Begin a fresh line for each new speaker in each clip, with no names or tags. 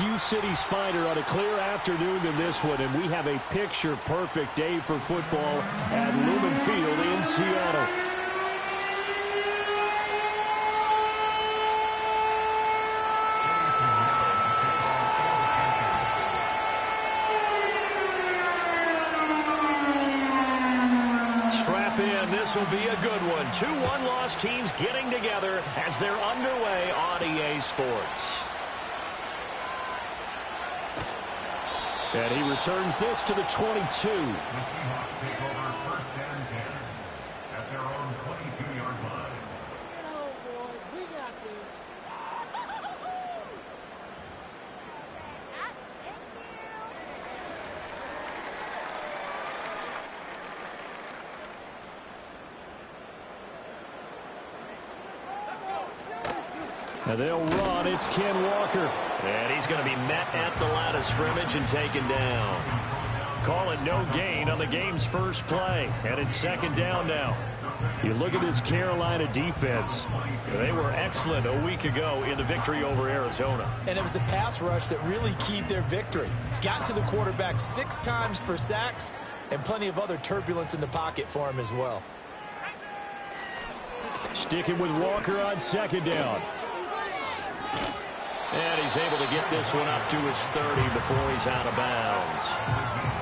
few cities finer on a clear afternoon than this one, and we have a picture-perfect day for football at Lumen Field in Seattle. Strap in. This will be a good one. Two one-loss teams getting together as they're underway on EA Sports. And he returns this to the 22.
The Seahawks take over first and 10 at their own 22-yard line.
Get home, boys. We got this.
And they'll run. It's Ken Walker.
And he's going to be met at the line of scrimmage and taken down.
Call it no gain on the game's first play. And it's second down now. You look at this Carolina defense. They were excellent a week ago in the victory over Arizona.
And it was the pass rush that really keyed their victory. Got to the quarterback 6 times for sacks and plenty of other turbulence in the pocket for him as well.
Sticking with Walker on second down.
And he's able to get this one up to his 30 before he's out of bounds.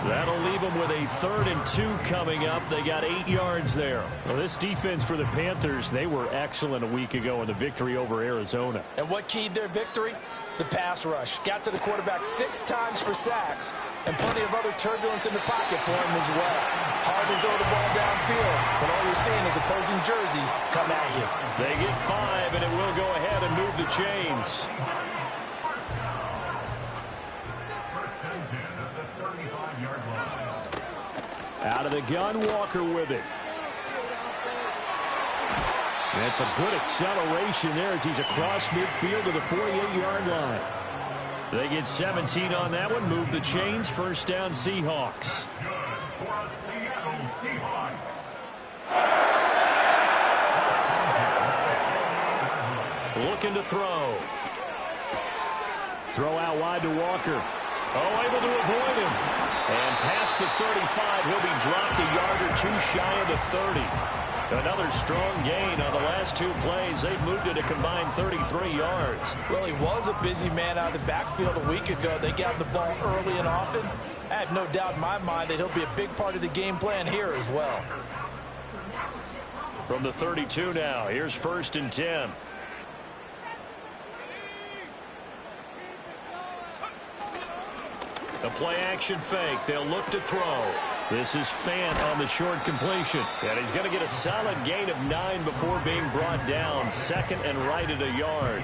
That'll leave them with a 3rd and 2 coming up. They got 8 yards there. Well, this defense for the Panthers, they were excellent a week ago in the victory over Arizona.
And what keyed their victory? The pass rush. Got to the quarterback 6 times for sacks and plenty of other turbulence in the pocket for him as well. Hard to throw the ball downfield when all you're seeing is opposing jerseys come at you.
They get 5, and it will go ahead and move the chains. Out of the gun, Walker with it. That's a good acceleration there as he's across midfield to the 48-yard line. They get 17 on that one, move the chains, first down Seahawks. Looking to throw. Throw out wide to Walker. Oh, able to avoid him. And past the 35, he'll be dropped a yard or 2 shy of the 30. Another strong gain on the last 2 plays. They've moved it a combined 33 yards.
Well, he was a busy man out of the backfield a week ago. They got the ball early and often. I have no doubt in my mind that he'll be a big part of the game plan here as well.
From the 32 now, here's 1st and 10. The play-action fake. They'll look to throw. This is Fant on the short completion. And he's going to get a solid gain of 9 before being brought down. 2nd and right at a yard.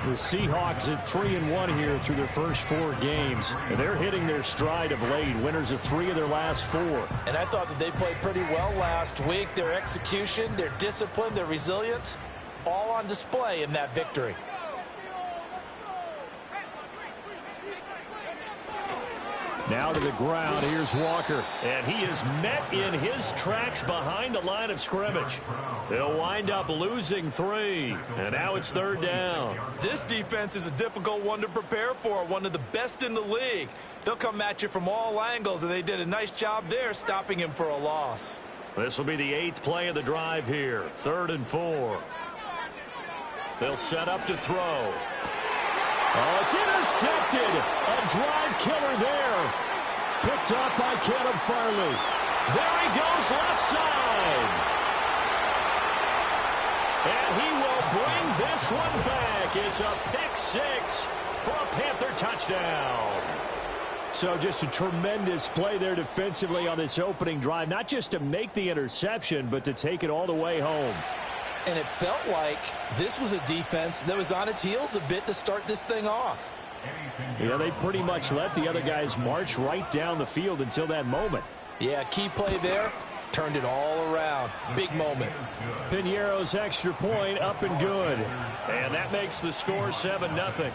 The Seahawks at 3-1 here through their first 4 games. And they're hitting their stride of late. Winners of 3 of their last 4.
And I thought that they played pretty well last week. Their execution, their discipline, their resilience, all on display in that victory.
Now to the ground. Here's Walker. And he is met in his tracks behind the line of scrimmage. They'll wind up losing 3. And now it's 3rd down.
This defense is a difficult one to prepare for. One of the best in the league. They'll come at you from all angles, and they did a nice job there stopping him for a loss.
This will be the 8th play of the drive here. 3rd and 4. They'll set up to throw. Oh, it's intercepted. A drive killer there. Picked up by Caleb Farley. There he goes left side. And he will bring this one back. It's a pick 6 for a Panther touchdown. So just a tremendous play there defensively on this opening drive. Not just to make the interception, but to take it all the way home.
And it felt like this was a defense that was on its heels a bit to start this thing off.
Yeah, they pretty much let the other guys march right down the field until that moment.
Yeah, key play there. Turned it all around. Big moment.
Piñeiro's extra point up and good. And that makes the score 7-0.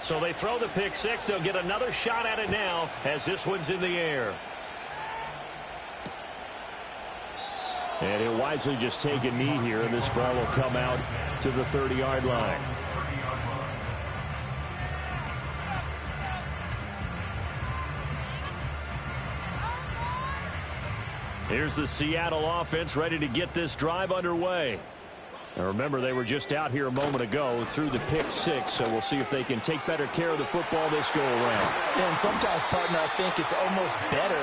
So they throw the pick six. They'll get another shot at it now as this one's in the air. And he'll wisely just take a knee here, and this ball will come out to the 30-yard line. Here's the Seattle offense ready to get this drive underway. Now remember, they were just out here a moment ago through the pick six, so we'll see if they can take better care of the football this go around.
Yeah, and sometimes, partner, I think it's almost better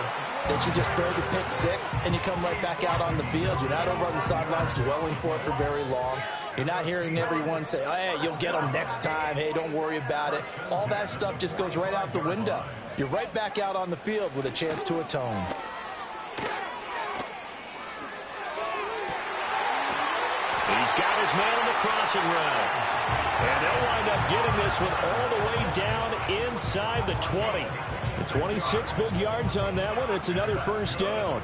that you just throw the pick six and you come right back out on the field. You're not over on the sidelines dwelling for it for very long. You're not hearing everyone say, oh, hey, you'll get them next time. Hey, don't worry about it. All that stuff just goes right out the window. You're right back out on the field with a chance to atone.
He's got his man on the crossing route. And they'll wind up getting this one all the way down inside the 20. The 26 big yards on that one. It's another first down.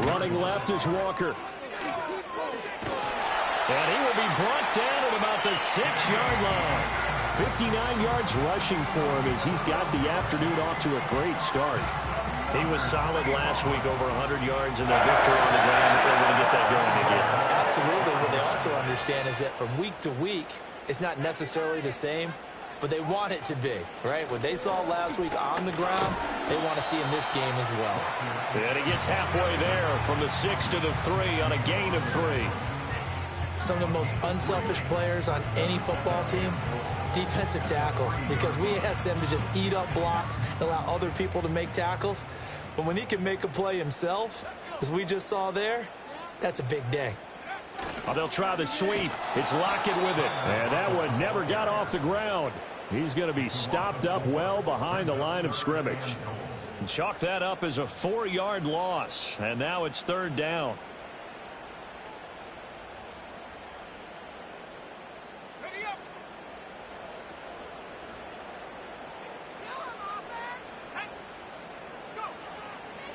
Running left is Walker. And he will be brought down at about the 6-yard line. 59 yards rushing for him as he's got the afternoon off to a great start. He was solid last week, over 100 yards in the victory on the ground. They're going to get that going again.
Absolutely. What they also understand is that from week to week, it's not necessarily the same, but they want it to be, right? What they saw last week on the ground, they want to see in this game as well.
And he gets halfway there from the 6 to the 3 on a gain of 3.
Some of the most unselfish players on any football team, defensive tackles, because we ask them to just eat up blocks and allow other people to make tackles. But when he can make a play himself, as we just saw there, that's a big day.
Oh, they'll try the sweep. It's Lockett with it. And that one never got off the ground. He's going to be stopped up well behind the line of scrimmage. And chalk that up as a 4-yard loss. And now it's third down.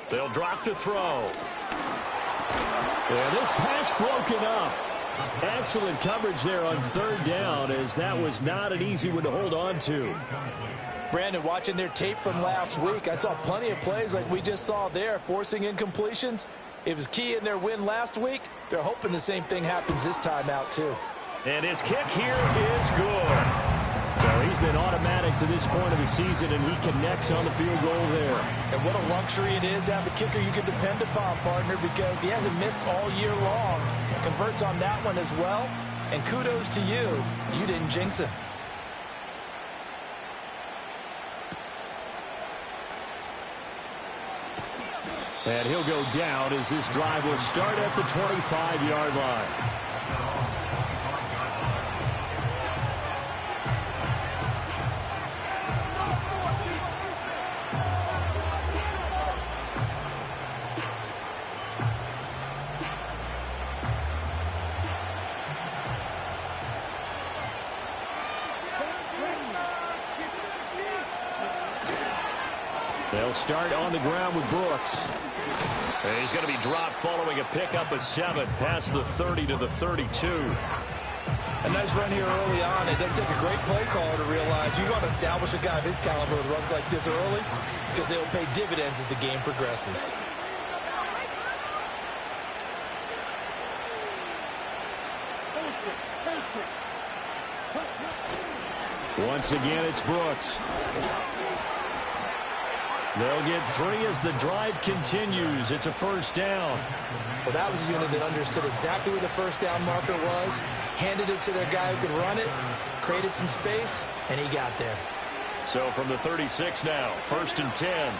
They'll drop to throw. And this pass broken up. Excellent coverage there on third down, as that was not an easy one to hold on to.
Brandon, watching their tape from last week, I saw plenty of plays like we just saw there, forcing incompletions. It was key in their win last week. They're hoping the same thing happens this time out, too.
And his kick here is good. So he's been automatic to this point of the season, and he connects on the field goal there.
And what a luxury it is to have a kicker you can depend upon, partner, because he hasn't missed all year long. Converts on that one as well. And kudos to you. You didn't jinx him.
And he'll go down as this drive will start at the 25-yard line. They'll start on the ground with Brooks. And he's going to be dropped following a pickup of 7 past the 30 to the 32.
A nice run here early on. It doesn't take a great play caller to realize you want to establish a guy of his caliber with runs like this early, because they will pay dividends as the game progresses.
Once again, it's Brooks. They'll get 3 as the drive continues. It's a first down.
Well, that was a unit that understood exactly where the first down marker was, handed it to their guy who could run it, created some space, and he got there.
So from the 36 now, 1st and 10.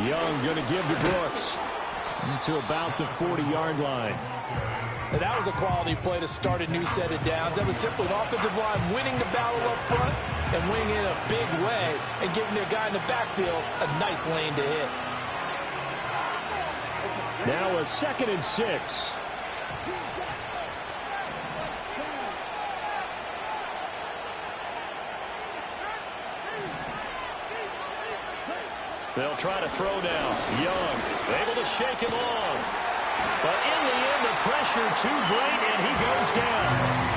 Young going to give to Brooks to about the 40-yard line.
And that was a quality play to start a new set of downs. That was simply an offensive line winning the battle up front and winning in a big way and giving their guy in the backfield a nice lane to hit.
Now a 2nd and 6. They'll try to throw now. Young able to shake him off. But in the end, the pressure too great, and he goes down.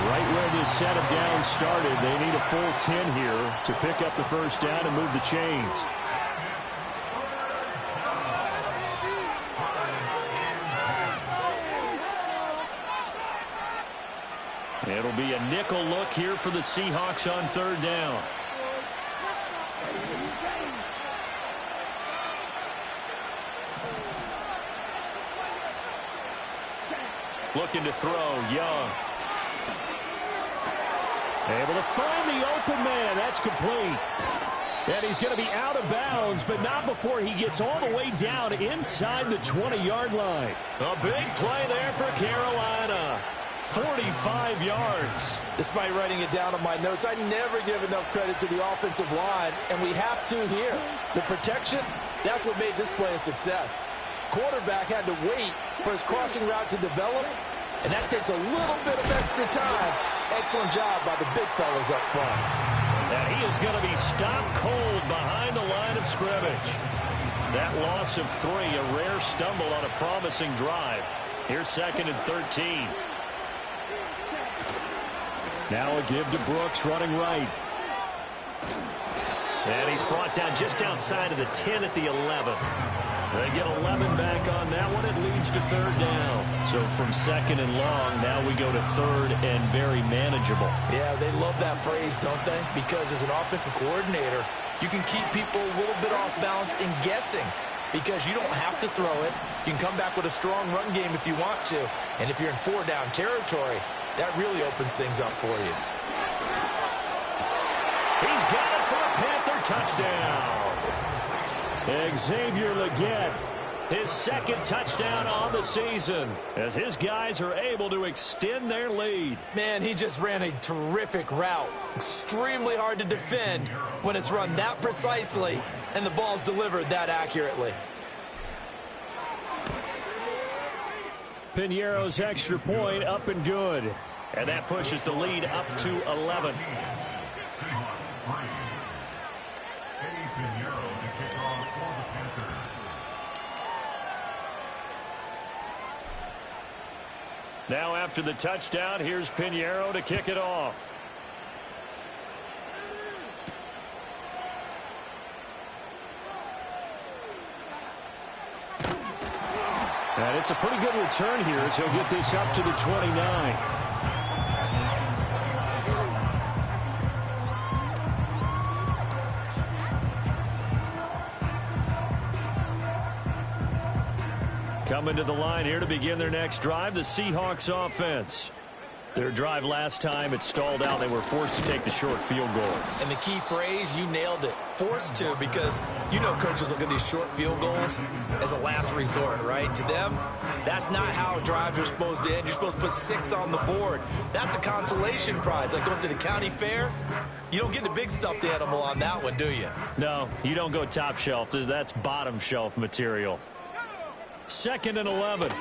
Right where this set of downs started, they need a full 10 here to pick up the first down and move the chains. It'll be a nickel look here for the Seahawks on third down. Looking to throw, Young. Able to find the open man. That's complete. And he's going to be out of bounds, but not before he gets all the way down inside the 20-yard line. A big play there for Carolina. 45 yards.
Despite writing it down on my notes, I never give enough credit to the offensive line, and we have to here. The protection, that's what made this play a success. Quarterback had to wait for his crossing route to develop, and that takes a little bit of extra time. Excellent job by the big fellas up front.
And he is going to be stopped cold behind the line of scrimmage. That loss of 3, a rare stumble on a promising drive. Here's 2nd and 13. Now a give to Brooks running right. And he's brought down just outside of the 10 at the 11. They get 11 back on that one. It leads to third down. So from 2nd and long, now we go to 3rd and very manageable.
Yeah, they love that phrase, don't they? Because as an offensive coordinator, you can keep people a little bit off balance and guessing because you don't have to throw it. You can come back with a strong run game if you want to. And if you're in 4-down territory, that really opens things up for you.
He's got it for a Panther touchdown. Xavier Legette, his 2nd touchdown on the season, as his guys are able to extend their lead.
Man, he just ran a terrific route. Extremely hard to defend when it's run that precisely and the ball's delivered that accurately.
Piñeiro's extra point up and good. And that pushes the lead up to 11. Now after the touchdown, here's Piñeiro to kick it off. And it's a pretty good return here as he'll get this up to the 29. Coming to the line here to begin their next drive, the Seahawks offense. Their drive last time, it stalled out. They were forced to take the short field goal.
And the key phrase, you nailed it. Forced to, because you know coaches look at these short field goals as a last resort, right? To them, that's not how drives are supposed to end. You're supposed to put 6 on the board. That's a consolation prize. Like going to the county fair, you don't get the big stuffed animal on that one, do you?
No, you don't go top shelf. That's bottom shelf material. 2nd and 11.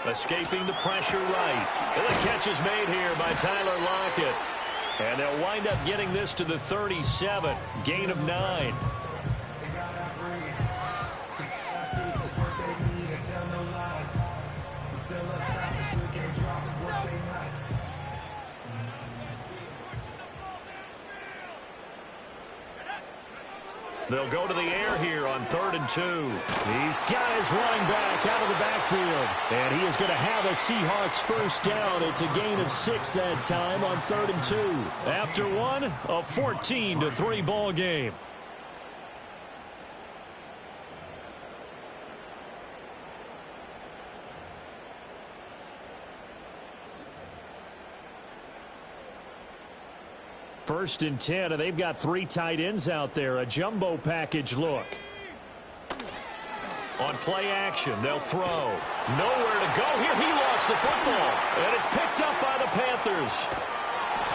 Escaping the pressure right. And the catch is made here by Tyler Lockett. And they'll wind up getting this to the 37. Gain of 9. They'll go to the air here on 3rd and 2. He's got his running back out of the backfield. And he is going to have a Seahawks first down. It's a gain of 6 that time on 3rd and 2. After one, a 14-3 ball game. First and 10, and they've got 3 tight ends out there. A jumbo package look. On play action, they'll throw. Nowhere to go here. He lost the football. And it's picked up by the Panthers.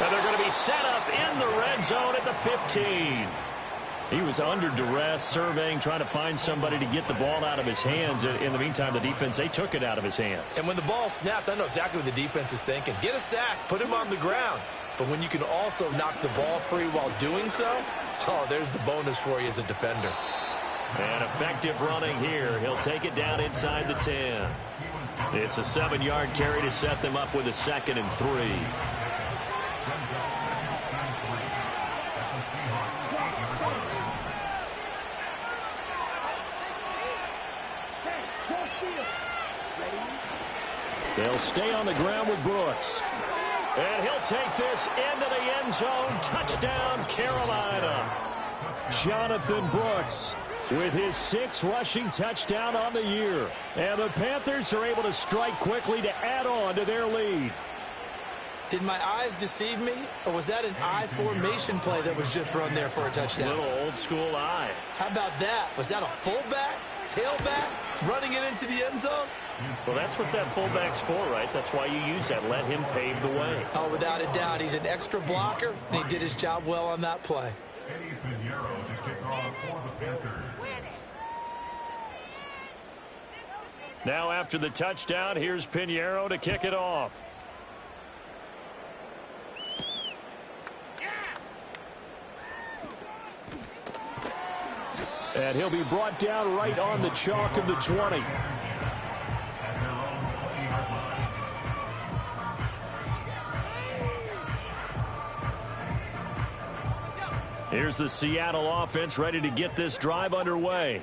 And they're going to be set up in the red zone at the 15. He was under duress, surveying, trying to find somebody to get the ball out of his hands. In the meantime, the defense, they took it out of his hands.
And when the ball snapped, I know exactly what the defense is thinking. Get a sack, put him on the ground. But when you can also knock the ball free while doing so, Oh, there's the bonus for you as a defender.
And effective running here. He'll take it down inside the 10. It's a 7-yard carry to set them up with a 2nd and 3.
They'll stay on the ground with Brooks. And he'll take this into the end zone. Touchdown, Carolina. Jonathan Brooks with his 6th rushing touchdown on the year. And the Panthers are able to strike quickly to add on to their lead.
Did my eyes deceive me, or was that an I formation play that was just run there for a touchdown?
Little old school eye.
How about that? Was that a fullback, tailback, running it into the end zone?
Well, that's what that fullback's for, right? That's why you use that. Let him pave the way.
Oh, without a doubt. He's an extra blocker, and he did his job well on that play.
Eddie Pinheiro to kick off for the Panthers.
Now after the touchdown, here's Pinheiro to kick it off. And he'll be brought down right on the chalk of the 20. Here's the Seattle offense ready to get this drive underway.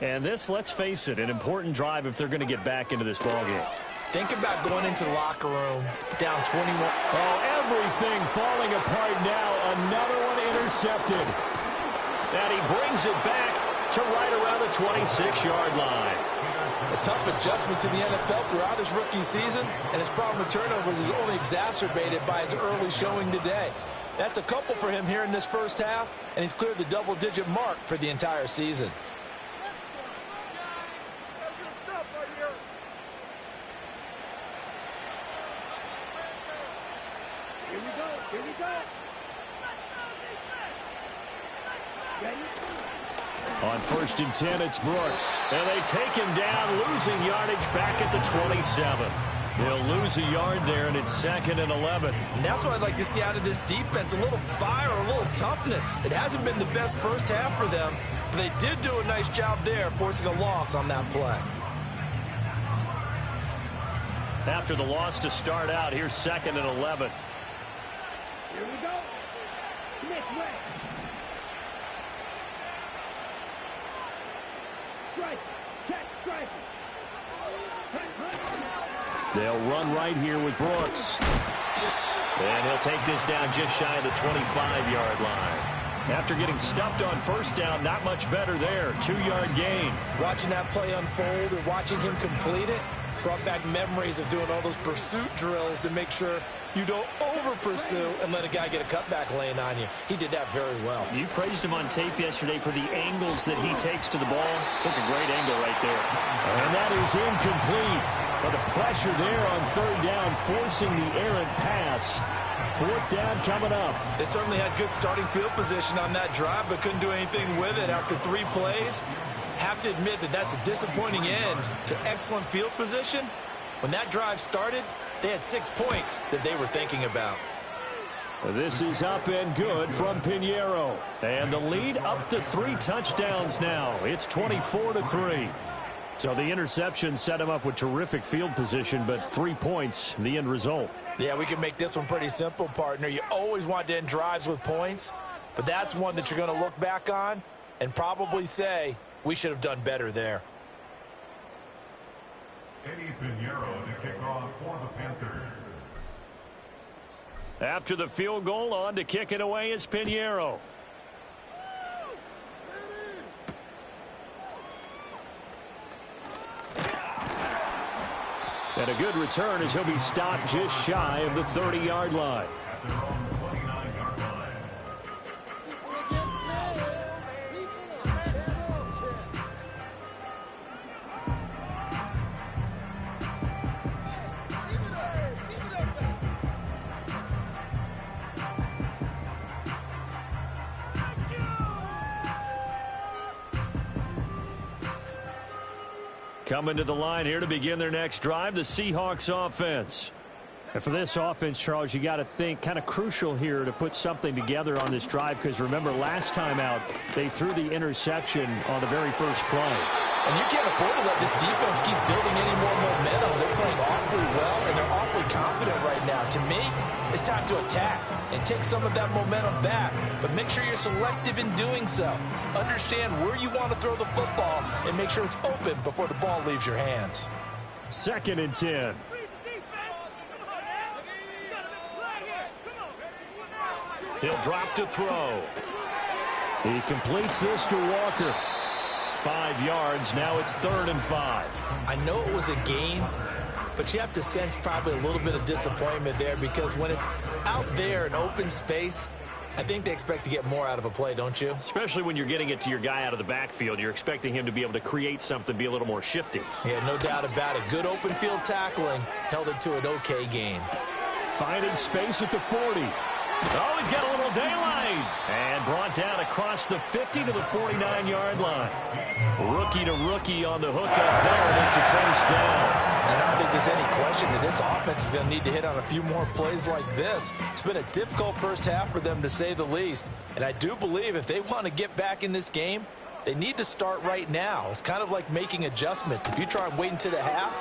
And this, let's face it, an important drive if they're going to get back into this ballgame.
Think about going into the locker room down 21.
Oh, everything falling apart now. Another one intercepted. And he brings it back to right around the 26-yard line.
A tough adjustment to the NFL throughout his rookie season, and his problem with turnovers is only exacerbated by his early showing today. That's a couple for him here in this first half, and he's cleared the double-digit mark for the entire season.
Here we go. Here we go.
On 1st and 10, it's Brooks. And they take him down, losing yardage back at the 27. They'll lose a yard there, and it's 2nd and 11.
And that's what I'd like to see out of this defense, a little fire, a little toughness. It hasn't been the best first half for them, but they did do a nice job there, forcing a loss on that play.
After the loss to start out, here's 2nd and 11.
Here we go. Smith way. Strike. Check. Strike.
They'll run right here with Brooks.
And he'll take this down just shy of the 25-yard line.
After getting stuffed on 1st down, not much better there. 2-yard gain.
Watching that play unfold and watching him complete it brought back memories of doing all those pursuit drills to make sure you don't over-pursue and let a guy get a cutback lane on you. He did that very well.
You praised him on tape yesterday for the angles that he takes to the ball. Took a great angle right there. And that is incomplete. But the pressure there on 3rd down, forcing the errant pass. 4th down coming up.
They certainly had good starting field position on that drive, but couldn't do anything with it after 3 plays. Have to admit that that's a disappointing end to excellent field position. When that drive started, they had 6 points that they were thinking about.
This is up and good from Pinheiro. And the lead up to 3 touchdowns now. It's 24-3. So the interception set him up with terrific field position, but 3 points, the end result.
Yeah, we can make this one pretty simple, partner. You always want to end drives with points, but that's one that you're going to look back on and probably say, we should have done better there.
Eddie Pinheiro to kick off for the Panthers.
After the field goal, on to kick it away is Pinheiro. And a good return as he'll be stopped just shy of the 30-yard line.
At their own 29-yard line.
Coming to the line here to begin their next drive, the Seahawks offense. And for this offense, Charles, you got to think kind of crucial here to put something together on this drive, because remember last time out they threw the interception on the very first play.
And you can't afford to let this defense keep building any more momentum. They're playing awfully well, and they're awfully confident right now. To me, it's time to attack and take some of that momentum back. But make sure you're selective in doing so. Understand where you want to throw the football and make sure it's open before the ball leaves your hands.
2nd and 10.
He'll drop to throw.
He completes this to Walker. 5 yards. Now it's 3rd and 5.
I know it was a gain, but you have to sense probably a little bit of disappointment there, because when it's out there in open space, I think they expect to get more out of a play, don't you?
Especially when you're getting it to your guy out of the backfield. You're expecting him to be able to create something, be a little more shifty.
Yeah, no doubt about it. Good open field tackling held it to an okay gain.
Finding space at the 40.
Oh, he's got a little daylight. And brought down across the 50 to the 49-yard line. Rookie to rookie on the hook up there, and it's a first down.
And I don't think there's any question that this offense is going to need to hit on a few more plays like this. It's been a difficult first half for them, to say the least. And I do believe if they want to get back in this game, they need to start right now. It's kind of like making adjustments. If you try and wait until the half,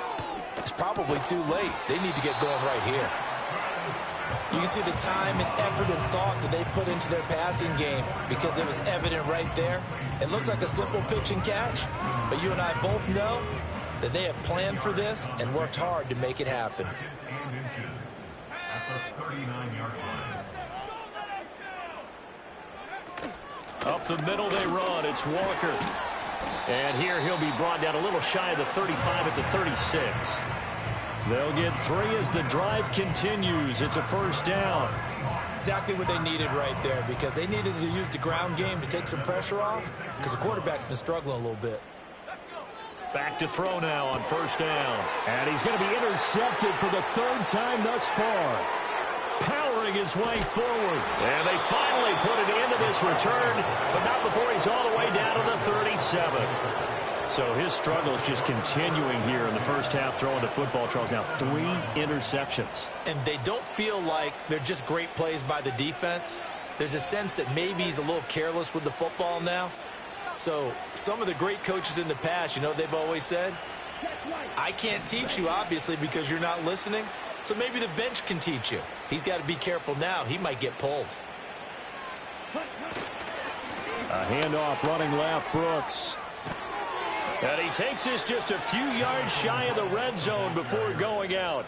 it's probably too late. They need to get going right here. You can see the time and effort and thought that they put into their passing game, because it was evident right there. It looks like a simple pitch and catch, but you and I both know that they have planned for this and worked hard to make it happen.
And inches at the 39-yard line.
Up the middle they run. It's Walker. And here he'll be brought down a little shy of the 35 at the 36. They'll get 3 as the drive continues. It's a first down.
Exactly what they needed right there, because they needed to use the ground game to take some pressure off, because the quarterback's been struggling a little bit.
Back to throw now on first down.
And he's going to be intercepted for the 3rd time thus far.
Powering his way forward. And they finally put an end to this return, but not before he's all the way down to the 37. So his struggle is just continuing here in the first half, throwing the football. Charles, now 3 interceptions.
And they don't feel like they're just great plays by the defense. There's a sense that maybe he's a little careless with the football now. So some of the great coaches in the past, you know, they've always said, I can't teach you, obviously, because you're not listening. So maybe the bench can teach you. He's got to be careful now. He might get pulled.
A handoff running left, Brooks.
And he takes this just a few yards shy of the red zone before going out.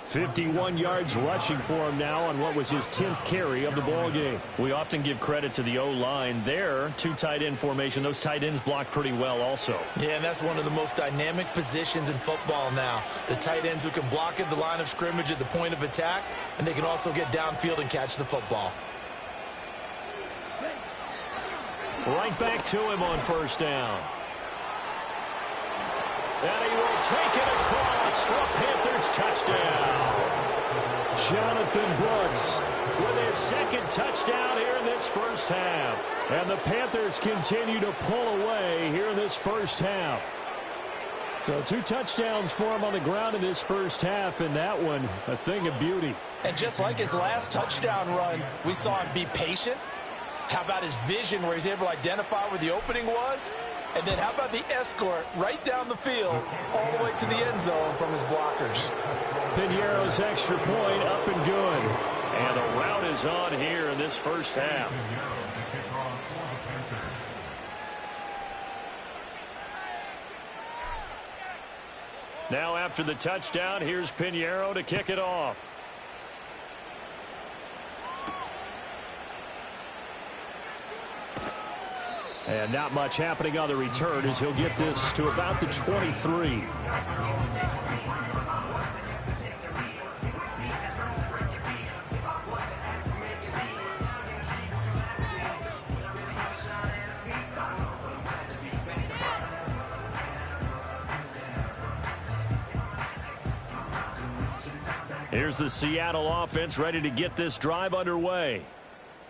51 yards rushing for him now on what was his 10th carry of the ball game.
We often give credit to the O-line there. 2 tight end formation. Those tight ends block pretty well also.
Yeah, and that's one of the most dynamic positions in football now. The tight ends who can block at the line of scrimmage at the point of attack, and they can also get downfield and catch the football.
Right back to him on first down. And he will take it across for a Panthers touchdown.
Jonathan Brooks
with his 2nd touchdown here in this first half.
And the Panthers continue to pull away here in this first half. So 2 touchdowns for him on the ground in this first half, and that one a thing of beauty.
And just like his last touchdown run, we saw him be patient. How about his vision, where he's able to identify where the opening was? And then how about the escort right down the field all the way to the end zone from his blockers?
Piñeiro's extra point up and good.
And the route is on here in this first half. Now after the touchdown, here's Piñeiro to kick it off.
And not much happening on the return as he'll get this to about the 23.
Here's the Seattle offense ready to get this drive underway.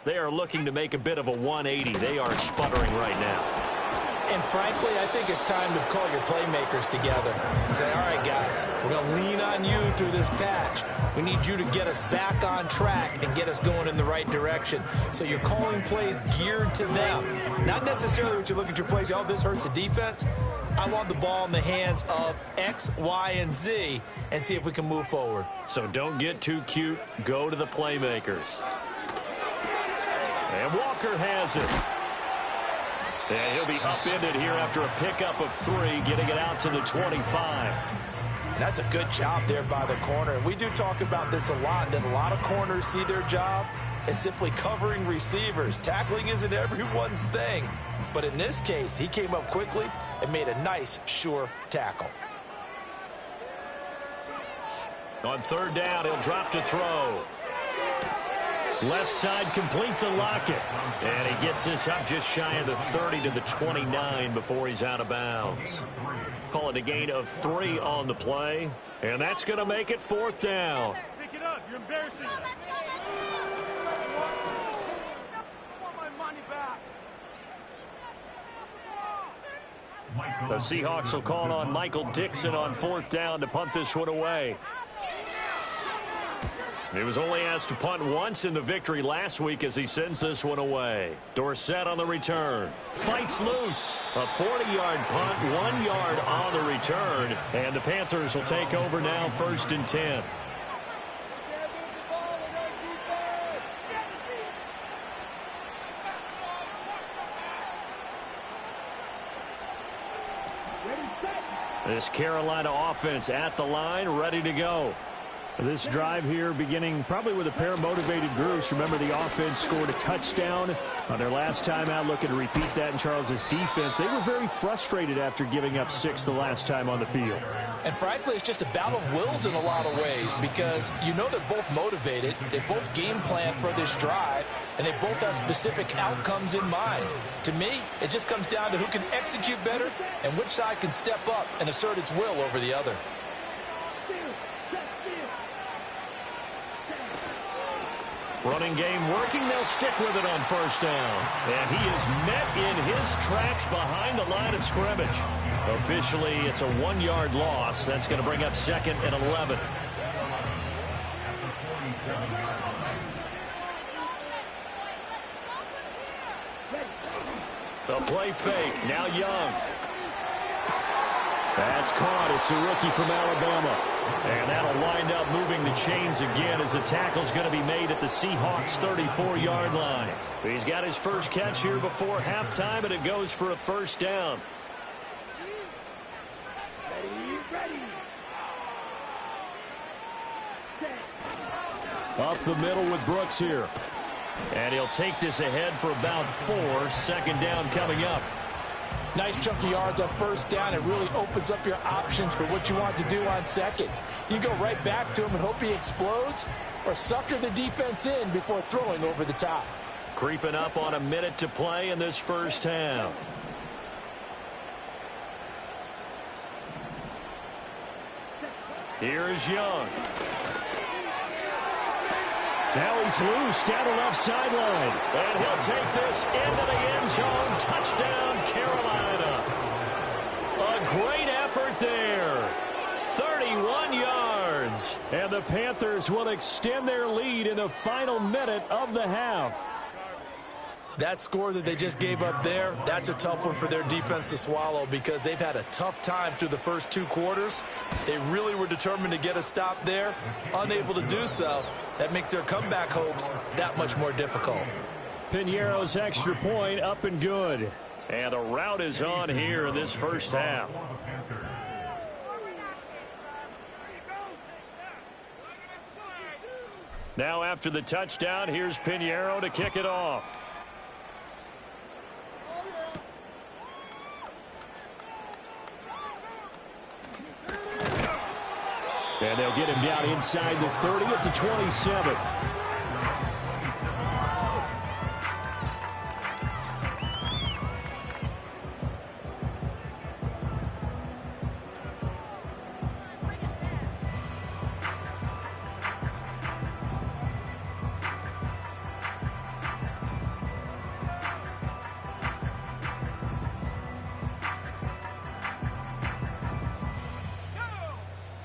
They are looking to make a bit of a 180. They are sputtering right now.
And frankly, I think it's time to call your playmakers together and say, all right, guys, we're going to lean on you through this patch. We need you to get us back on track and get us going in the right direction. So you're calling plays geared to them. Not necessarily what you look at your plays, oh, this hurts the defense. I want the ball in the hands of X, Y, and Z and see if we can move forward.
So don't get too cute. Go to the playmakers. And Walker has it. And he'll be upended here after a pickup of 3, getting it out to the 25.
And that's a good job there by the corner. And we do talk about this a lot, that a lot of corners see their job as simply covering receivers. Tackling isn't everyone's thing. But in this case, he came up quickly and made a nice, sure tackle.
On 3rd down, he'll drop to throw. Left side complete to Lockett. And he gets this up just shy of the 30 to the 29 before he's out of bounds. Call it a gain of 3 on the play. And that's going to make it 4th down.
Pick it up. You're embarrassing us. I want my money back.
The Seahawks will call on Michael Dixon on 4th down to punt this one away. He was only asked to punt once in the victory last week as he sends this one away. Dorsett on the return. Fights loose. A 40-yard punt, 1 yard on the return. And the Panthers will take over now, 1st and 10. This Carolina offense at the line, ready to go.
This drive here beginning probably with a pair of motivated groups. Remember, the offense scored a touchdown on their last time out, looking to repeat that in Charles's defense. They were very frustrated after giving up 6 the last time on the field.
And frankly, it's just a battle of wills in a lot of ways because you know they're both motivated, they both game plan for this drive, and they both have specific outcomes in mind. To me, it just comes down to who can execute better and which side can step up and assert its will over the other.
Running game working. They'll stick with it on 1st down. And he is met in his tracks behind the line of scrimmage. Officially, it's a 1-yard loss. That's going to bring up 2nd and 11. The play fake. Now Young. That's caught. It's a rookie from Alabama. And that'll wind up moving the chains again as the tackle's going to be made at the Seahawks' 34-yard line. He's got his first catch here before halftime, and it goes for a 1st down.
Ready.
Up the middle with Brooks here. And he'll take this ahead for about 4. 2nd down coming up.
Nice chunk of yards on 1st down. It really opens up your options for what you want to do on 2nd. You go right back to him and hope he explodes, or sucker the defense in before throwing over the top.
Creeping up on a minute to play in this 1st half. Here's Young.
Now he's loose down the left sideline.
And he'll take this into the end zone. Touchdown, Carolina. A great effort there. 31 yards.
And the Panthers will extend their lead in the final minute of the half.
That score that they just gave up there, that's a tough one for their defense to swallow because they've had a tough time through the first 2 quarters. They really were determined to get a stop there, unable to do so. That makes their comeback hopes that much more difficult.
Piñeiro's extra point up and good.
And a rout is on here in this 1st half. Now after the touchdown, here's Piñeiro to kick it off.
And they'll get him down inside the 30 at the 27.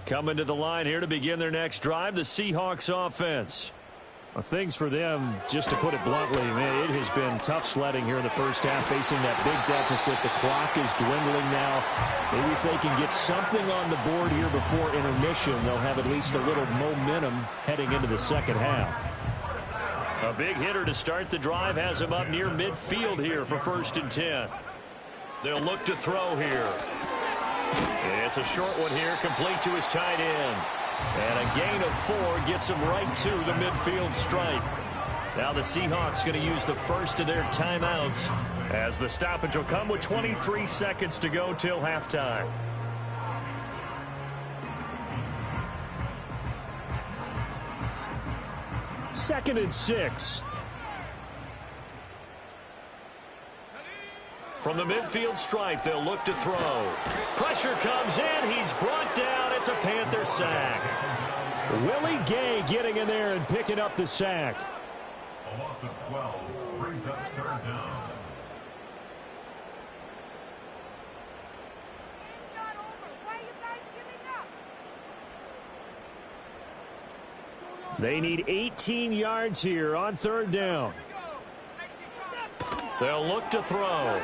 Coming to the line here to begin their next drive, the Seahawks offense.
Well, things for them, just to put it bluntly, man, it has been tough sledding here in the first half, facing that big deficit. The clock is dwindling now. Maybe if they can get something on the board here before intermission, they'll have at least a little momentum heading into the second half.
A big hitter to start the drive has him up near midfield here for 1st and 10. They'll look to throw here. It's a short one here, complete to his tight end. And a gain of 4 gets him right to the midfield stripe. Now the Seahawks going to use the first of their timeouts, as the stoppage will come with 23 seconds to go till halftime.
Second and 6.
From the midfield stripe, they'll look to throw. Pressure comes in. He's brought down. It's a Panther sack.
Willie Gay getting in there and picking up the sack.
A loss of 12 brings up 3rd down.
It's not over. Why are you guys giving up?
They need 18 yards here on 3rd down.
They'll look to throw.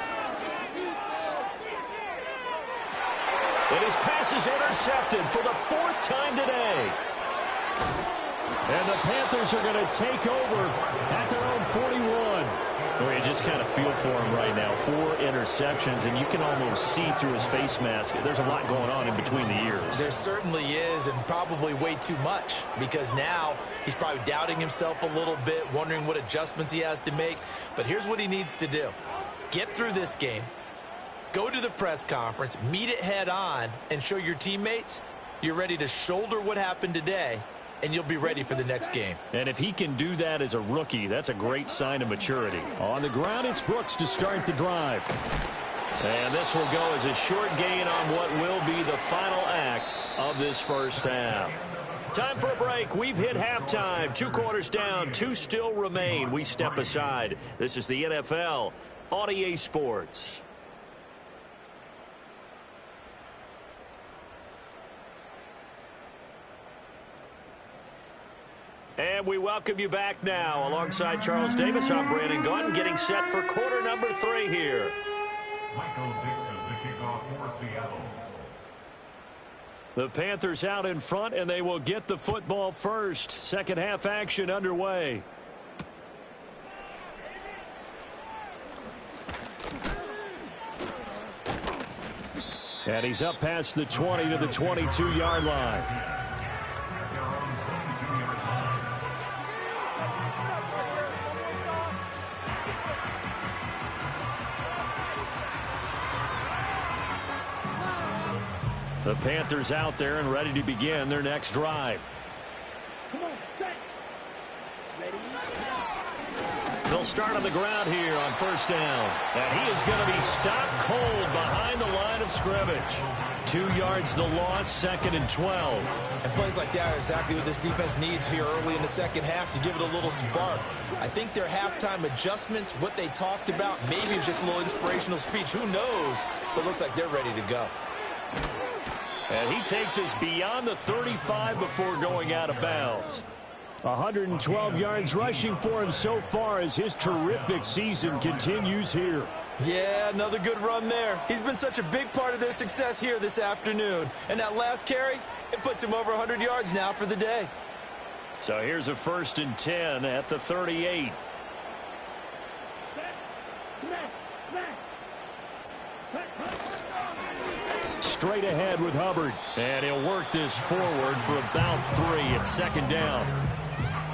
And his pass is intercepted for the 4th time today.
And the Panthers are going to take over at their own 41.
Well, you just kind of feel for him right now. 4 interceptions, and you can almost see through his face mask. There's a lot going on in between the ears.
There certainly is, and probably way too much, because now he's probably doubting himself a little bit, wondering what adjustments he has to make. But here's what he needs to do. Get through this game, go to the press conference, meet it head on, and show your teammates you're ready to shoulder what happened today, and you'll be ready for the next game.
And if he can do that as a rookie, that's a great sign of maturity.
On the ground, it's Brooks to start the drive.
And this will go as a short gain on what will be the final act of this first half. Time for a break. We've hit halftime. 2 quarters down, 2 still remain. We step aside. This is the NFL on EA Sports. And we welcome you back now. Alongside Charles Davis, I'm Brandon Gaudin, getting set for quarter number 3 here.
Michael Dixon, the kickoff for Seattle.
The Panthers out in front, and they will get the football first. Second half action underway.
And he's up past the 20 to the 22-yard line.
The Panthers out there and ready to begin their next drive.
Come on, set. Ready?
They'll start on the ground here on 1st down. And he is going to be stopped cold behind the line of scrimmage. 2 yards the loss, 2nd and 12.
And plays like that are exactly what this defense needs here early in the second half to give it a little spark. I think their halftime adjustments, what they talked about, maybe it's just a little inspirational speech. Who knows? But it looks like they're ready to go.
And he takes us beyond the 35 before going out of bounds.
112 yards rushing for him so far as his terrific season continues here.
Yeah, another good run there. He's been such a big part of their success here this afternoon. And that last carry, it puts him over 100 yards now for the day.
So here's a 1st and 10 at the 38.
Straight ahead with Hubbard.
And he'll work this forward for about 3 at 2nd down.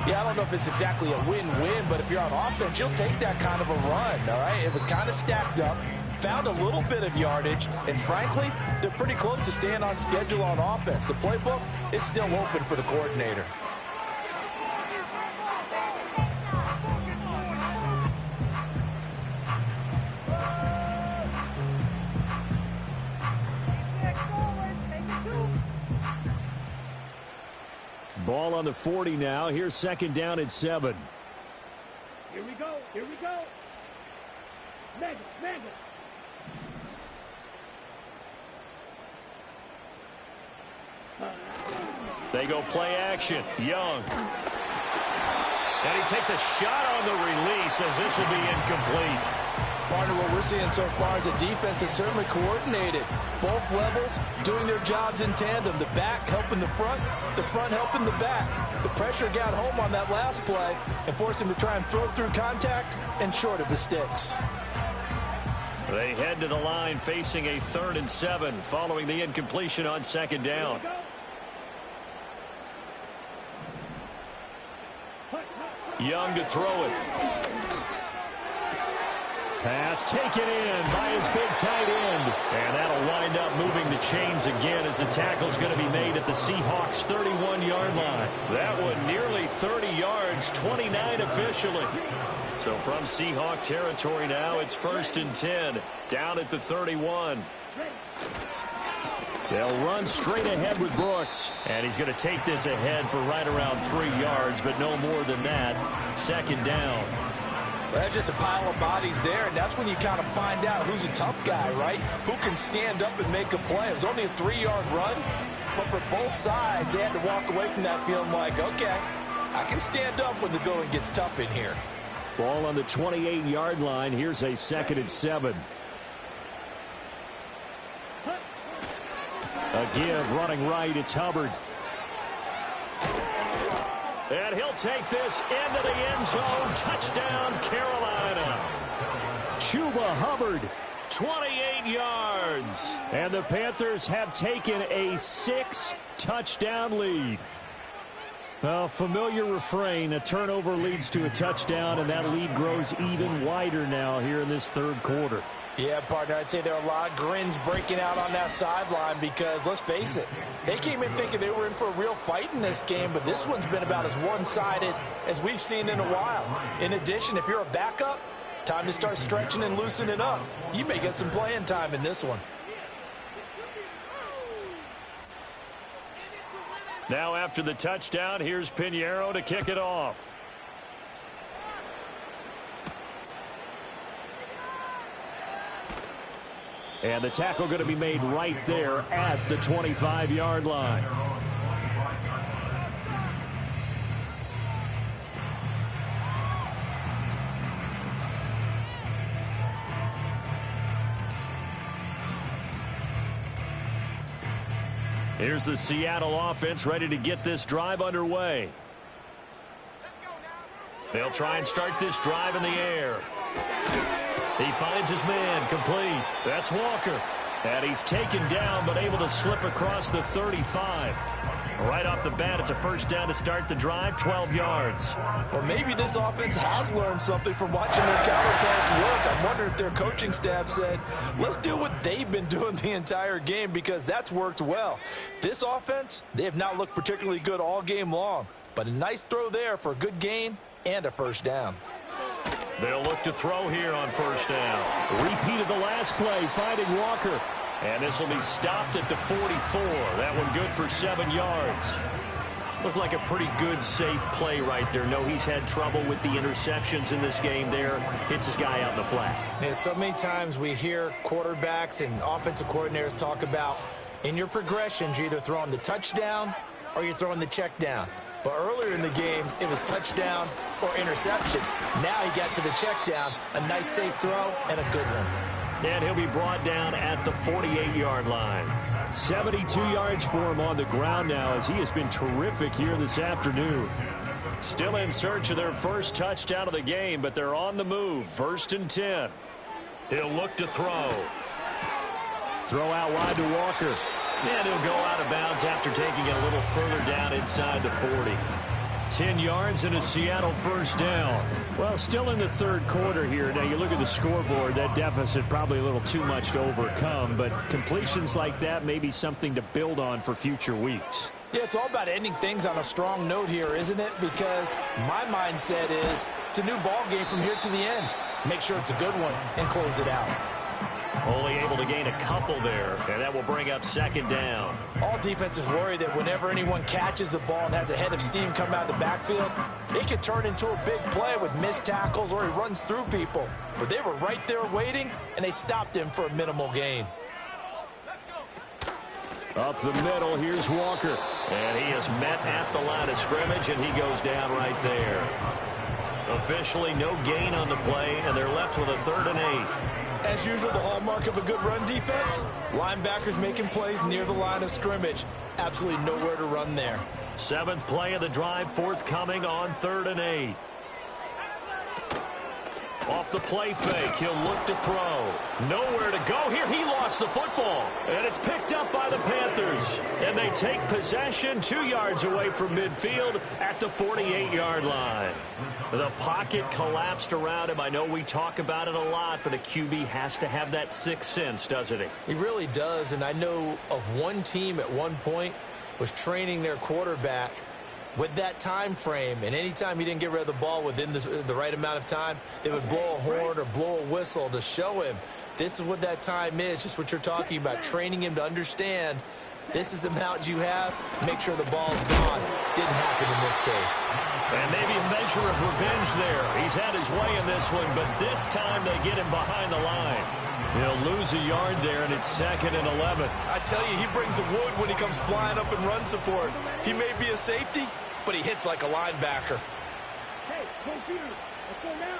Yeah, I don't know if it's exactly a win-win, but if you're on offense, you'll take that kind of a run, all right? It was kind of stacked up, found a little bit of yardage, and frankly, they're pretty close to staying on schedule on offense. The playbook is still open for the coordinator.
Ball on the 40 now. Here's 2nd down and 7.
Here we go. Here we go. Mega, mega.
They go play action. Young. And he takes a shot on the release as this will be incomplete.
Partner, what we're seeing so far is a defense that's certainly coordinated. Both levels doing their jobs in tandem. The back helping the front helping the back. The pressure got home on that last play and forced him to try and throw through contact and short of the sticks.
They head to the line facing a 3rd and 7 following the incompletion on 2nd down. Young to throw it. Pass taken in by his big tight end. And that'll wind up moving the chains again as the tackle's going to be made at the Seahawks' 31-yard line. That one nearly 30 yards, 29 officially. So from Seahawk territory now, it's 1st and 10, down at the 31. They'll run straight ahead with Brooks. And he's going to take this ahead for right around 3 yards, but no more than that. 2nd down.
That's just a pile of bodies there, and that's when you kind of find out who's a tough guy, right? Who can stand up and make a play. It was only a 3-yard run, but for both sides, they had to walk away from that feeling like, okay, I can stand up when the going gets tough in here.
Ball on the 28-yard line. Here's a 2nd and 7. A give running right. It's Hubbard. And he'll take this into the end zone. Touchdown, Carolina. Chuba Hubbard, 28 yards. And the Panthers have taken a 6-touchdown lead. Well, familiar refrain. A turnover leads to a touchdown, and that lead grows even wider now here in this 3rd quarter.
Yeah, partner, I'd say there are a lot of grins breaking out on that sideline because, let's face it, they came in thinking they were in for a real fight in this game, but this one's been about as one-sided as we've seen in a while. In addition, if you're a backup, time to start stretching and loosening up. You may get some playing time in this one.
Now after the touchdown, here's Pinheiro to kick it off. And the tackle going to be made right there at the 25-yard line. Here's the Seattle offense ready to get this drive underway. They'll try and start this drive in the air. He finds his man, complete. That's Walker. And he's taken down, but able to slip across the 35. Right off the bat, it's a 1st down to start the drive, 12 yards.
Or maybe this offense has learned something from watching their counterparts work. I'm wondering if their coaching staff said, let's do what they've been doing the entire game because that's worked well. This offense, they have not looked particularly good all game long. But a nice throw there for a good gain and a 1st down.
They'll look to throw here on 1st down. Repeat of the last play, finding Walker. And this will be stopped at the 44. That one good for 7 yards. Looked like a pretty good, safe play right there. No, he's had trouble with the interceptions in this game there. Hits his guy out in the flat.
Yeah, so many times we hear quarterbacks and offensive coordinators talk about in your progressions, you're either throwing the touchdown or you're throwing the check down. But earlier in the game, it was touchdown or interception. Now he got to the check down, a nice safe throw, and a good one.
And he'll be brought down at the 48-yard line. 72 yards for him on the ground now as he has been terrific here this afternoon. Still in search of their first touchdown of the game, but they're on the move. 1st and 10. He'll look to throw. Throw out wide to Walker. And he'll go out of bounds after taking it a little further down inside the 40. 10 yards and a Seattle 1st down. Well, still in the 3rd quarter here. Now, you look at the scoreboard, that deficit probably a little too much to overcome, but completions like that may be something to build on for future weeks.
Yeah, it's all about ending things on a strong note here, isn't it? Because my mindset is it's a new ball game from here to the end. Make sure it's a good one and close it out.
Only able to gain a couple there, and that will bring up 2nd down.
All defenses worry that whenever anyone catches the ball and has a head of steam come out of the backfield, it could turn into a big play with missed tackles or he runs through people. But they were right there waiting, and they stopped him for a minimal gain.
Up the middle, here's Walker. And he is met at the line of scrimmage, and he goes down right there. Officially no gain on the play, and they're left with a 3rd and 8.
As usual, the hallmark of a good run defense, linebackers making plays near the line of scrimmage. Absolutely nowhere to run there.
7th play of the drive, forthcoming on 3rd and 8. Off the play fake, he'll look to throw. Nowhere to go here. He lost the football. And it's picked up by the Panthers. And they take possession 2 yards away from midfield at the 48-yard line. The pocket collapsed around him. I know we talk about it a lot, but a QB has to have that sixth sense, doesn't he?
He really does. And I know of one team at one point was training their quarterback with that time frame, and anytime he didn't get rid of the ball within the right amount of time, they would blow a horn or blow a whistle to show him this is what that time is, just what you're talking about, training him to understand this is the amount you have, make sure the ball's gone. Didn't happen in this case.
And maybe a measure of revenge there. He's had his way in this one, but this time they get him behind the line. He'll lose a yard there, and it's 2nd and 11.
I tell you, he brings the wood when he comes flying up in run support. He may be a safety, but he hits like a linebacker.
Hey, coach Peter, let's go now.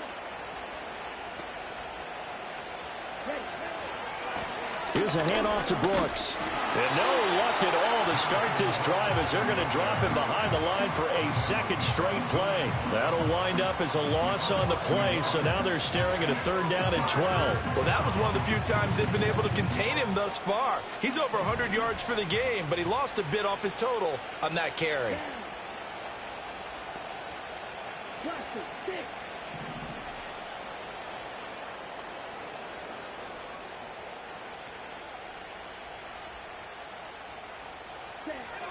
Here's a handoff to Brooks. And no luck at all to start this drive as they're going to drop him behind the line for a 2nd straight play. That'll wind up as a loss on the play, so now they're staring at a 3rd down and 12.
Well, that was one of the few times they've been able to contain him thus far. He's over 100 yards for the game, but he lost a bit off his total on that carry.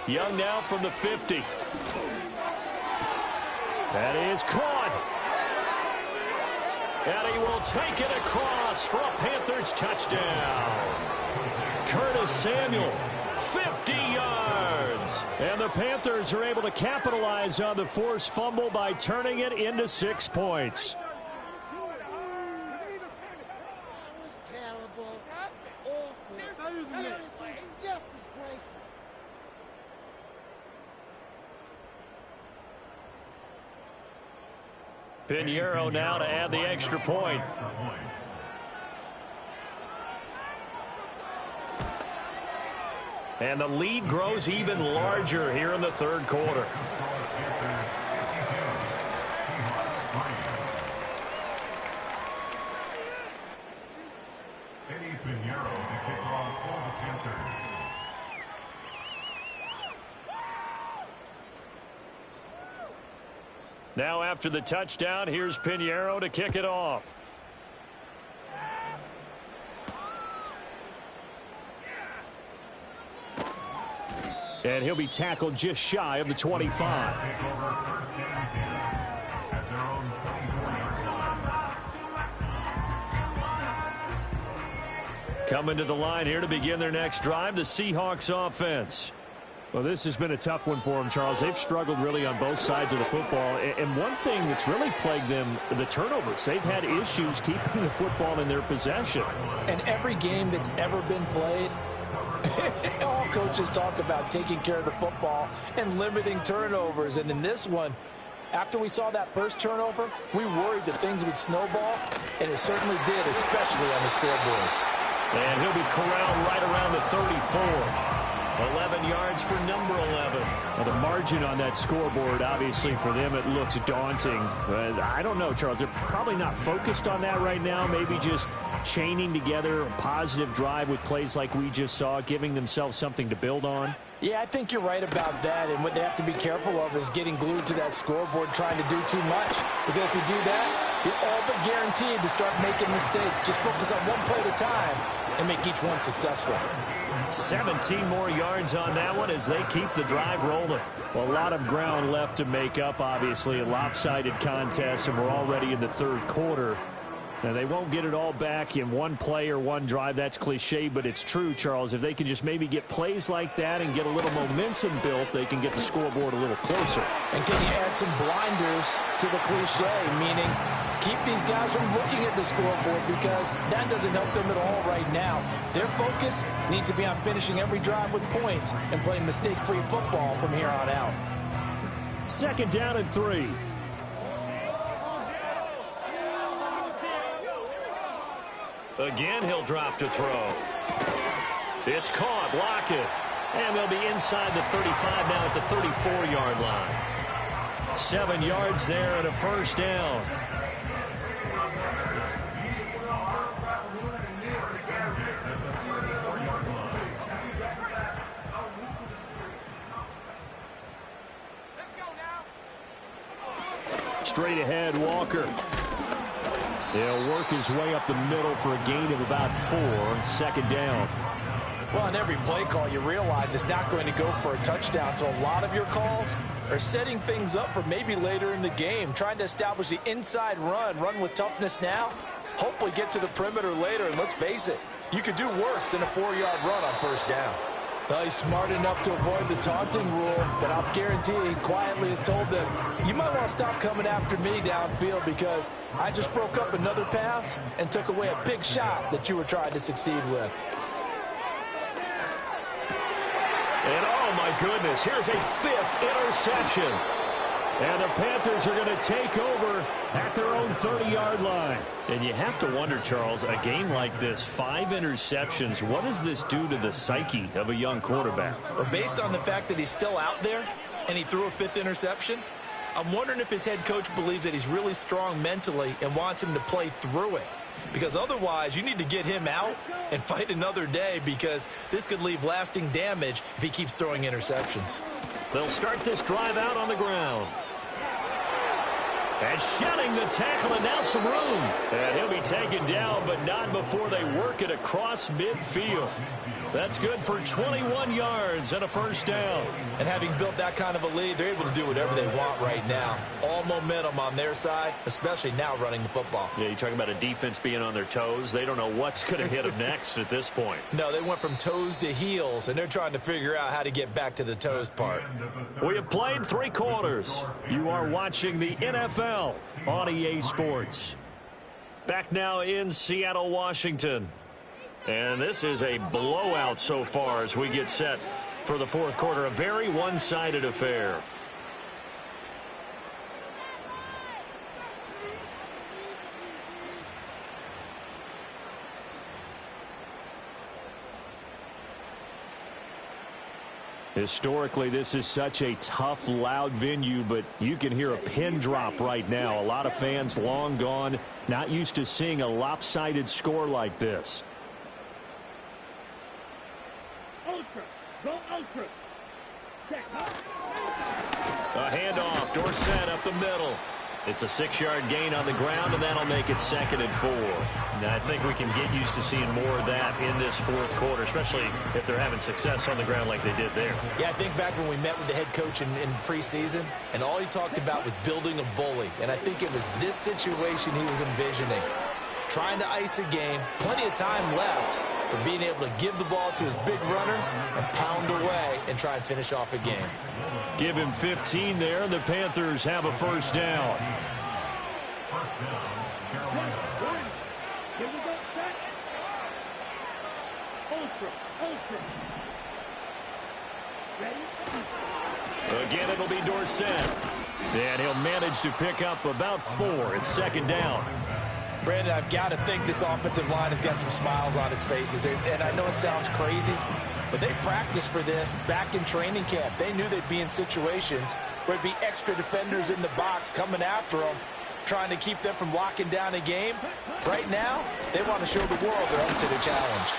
Young now from the 50. That is caught. And he will take it across for a Panthers touchdown. Curtis Samuel, 50 yards. And the Panthers are able to capitalize on the forced fumble by turning it into 6 points.
That was terrible. Awful. Seriously, just disgraceful.
Pinheiro now to add the extra point. And the lead grows even larger here in the 3rd quarter.
Eddie Pinheiro to kick off for the Panthers.
Now after the touchdown, here's Pinheiro to kick it off. And he'll be tackled just shy of the 25. Coming to the line here to begin their next drive, the Seahawks offense.
Well, this has been a tough one for them, Charles. They've struggled really on both sides of the football. And one thing that's really plagued them, the turnovers. They've had issues keeping the football in their possession.
And every game that's ever been played, all coaches talk about taking care of the football and limiting turnovers. And in this one, after we saw that first turnover, we worried that things would snowball, and it certainly did, especially on the scoreboard.
And he'll be corralled right around the 34. 11 yards for number 11.
Well, the margin on that scoreboard, obviously, for them, it looks daunting. But I don't know, Charles. They're probably not focused on that right now. Maybe just chaining together a positive drive with plays like we just saw, giving themselves something to build on.
Yeah, I think you're right about that. And what they have to be careful of is getting glued to that scoreboard, trying to do too much. Because if you do that, you're all but guaranteed to start making mistakes. Just focus on one play at a time and make each one successful.
17 more yards on that one as they keep the drive rolling.
Well, a lot of ground left to make up, obviously. A lopsided contest, and we're already in the 3rd quarter. Now, they won't get it all back in one play or one drive. That's cliche, but it's true, Charles. If they can just maybe get plays like that and get a little momentum built, they can get the scoreboard a little closer.
And can you add some blinders to the cliche, meaning Keep these guys from looking at the scoreboard because that doesn't help them at all right now. Their focus needs to be on finishing every drive with points and playing mistake-free football from here on out.
2nd down and 3. Again, he'll drop to throw. It's caught. Lockett. And they'll be inside the 35 now at the 34-yard line. 7 yards there and a 1st down. Straight ahead, Walker. He'll work his way up the middle for a gain of about 4. 2nd down.
Well, on every play call, you realize it's not going to go for a touchdown. So a lot of your calls are setting things up for maybe later in the game, trying to establish the inside run with toughness now, hopefully get to the perimeter later. And let's face it, you could do worse than a 4-yard run on 1st down. Well, he's smart enough to avoid the taunting rule, but I'll guarantee he quietly has told them, you might want to stop coming after me downfield because I just broke up another pass and took away a big shot that you were trying to succeed with.
And oh my goodness, here's a 5th interception. And the Panthers are going to take over at their own 30-yard line. And you have to wonder, Charles, a game like this, 5 interceptions, what does this do to the psyche of a young quarterback?
Well, based on the fact that he's still out there and he threw a 5th interception, I'm wondering if his head coach believes that he's really strong mentally and wants him to play through it. Because otherwise, you need to get him out and fight another day because this could leave lasting damage if he keeps throwing interceptions.
They'll start this drive out on the ground. And shedding the tackle, and now some room. And he'll be taken down, but not before they work it across midfield. That's good for 21 yards and a 1st down.
And having built that kind of a lead, they're able to do whatever they want right now. All momentum on their side, especially now running the football.
Yeah, you're talking about a defense being on their toes. They don't know what's going to hit them next at this point.
No, they went from toes to heels, and they're trying to figure out how to get back to the toes part.
We have played 3 quarters. You are watching the NFL on EA Sports. Back now in Seattle, Washington. And this is a blowout so far as we get set for the 4th quarter. A very one-sided affair. Historically, this is such a tough, loud venue, but you can hear a pin drop right now. A lot of fans long gone, not used to seeing a lopsided score like this.
Ultra. Go ultra. Check up.
A handoff. Dorsett up the middle. It's a 6-yard gain on the ground, and that'll make it 2nd and 4. Now, I think we can get used to seeing more of that in this 4th quarter, especially if they're having success on the ground like they did there.
Yeah, I think back when we met with the head coach in preseason, and all he talked about was building a bully. And I think it was this situation he was envisioning. Trying to ice a game, plenty of time left for being able to give the ball to his big runner and pound away and try and finish off a game.
Give him 15 there, and the Panthers have a 1st down.
Here we go. Set. Ultra. Ultra. Ready?
Again, it'll be Dorsett. And he'll manage to pick up about 4. It's 2nd down.
Brandon, I've got to think this offensive line has got some smiles on its faces. And I know it sounds crazy, but they practiced for this back in training camp. They knew they'd be in situations where there'd be extra defenders in the box coming after them, trying to keep them from locking down a game. Right now, they want to show the world they're up to the challenge.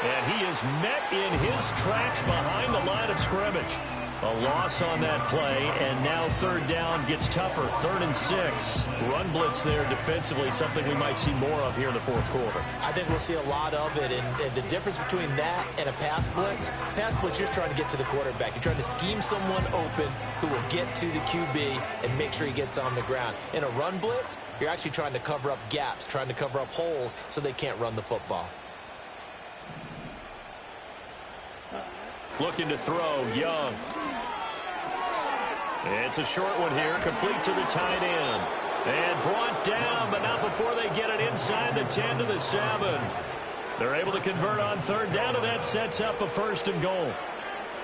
And he is met in his tracks behind the line of scrimmage. A loss on that play, and now 3rd down gets tougher. 3rd and 6. Run blitz there defensively, something we might see more of here in the 4th quarter.
I think we'll see a lot of it, and the difference between that and a pass blitz, you're just trying to get to the quarterback. You're trying to scheme someone open who will get to the QB and make sure he gets on the ground. In a run blitz, you're actually trying to cover up gaps, trying to cover up holes so they can't run the football.
Looking to throw, Young. It's a short one here, complete to the tight end.
And brought down, but not before they get it inside the 10 to the 7. They're able to convert on third down, and that sets up a 1st and goal.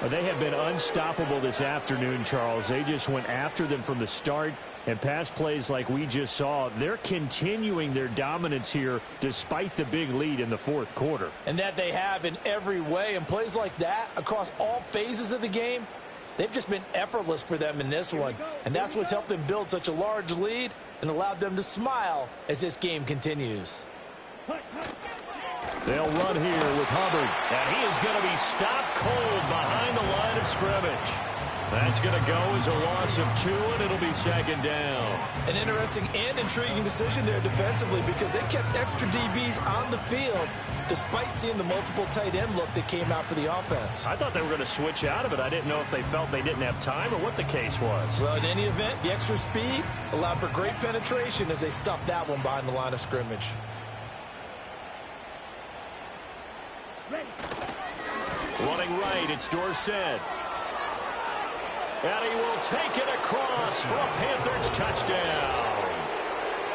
Well, they have been unstoppable this afternoon, Charles. They just went after them from the start, and pass plays like we just saw, they're continuing their dominance here despite the big lead in the 4th quarter.
And that they have in every way, and plays like that across all phases of the game, they've just been effortless for them in this one. And that's what's helped them build such a large lead and allowed them to smile as this game continues.
They'll run here with Hubbard.
And he is going to be stopped cold behind the line of scrimmage. That's going to go as a loss of 2, and it'll be 2nd down.
An interesting and intriguing decision there defensively because they kept extra DBs on the field despite seeing the multiple tight end look that came out for the offense.
I thought they were going to switch out of it. I didn't know if they felt they didn't have time or what the case was.
Well, in any event, the extra speed allowed for great penetration as they stuffed that one behind the line of scrimmage.
Running right, it's Dorsett. And he will take it across for a Panthers touchdown.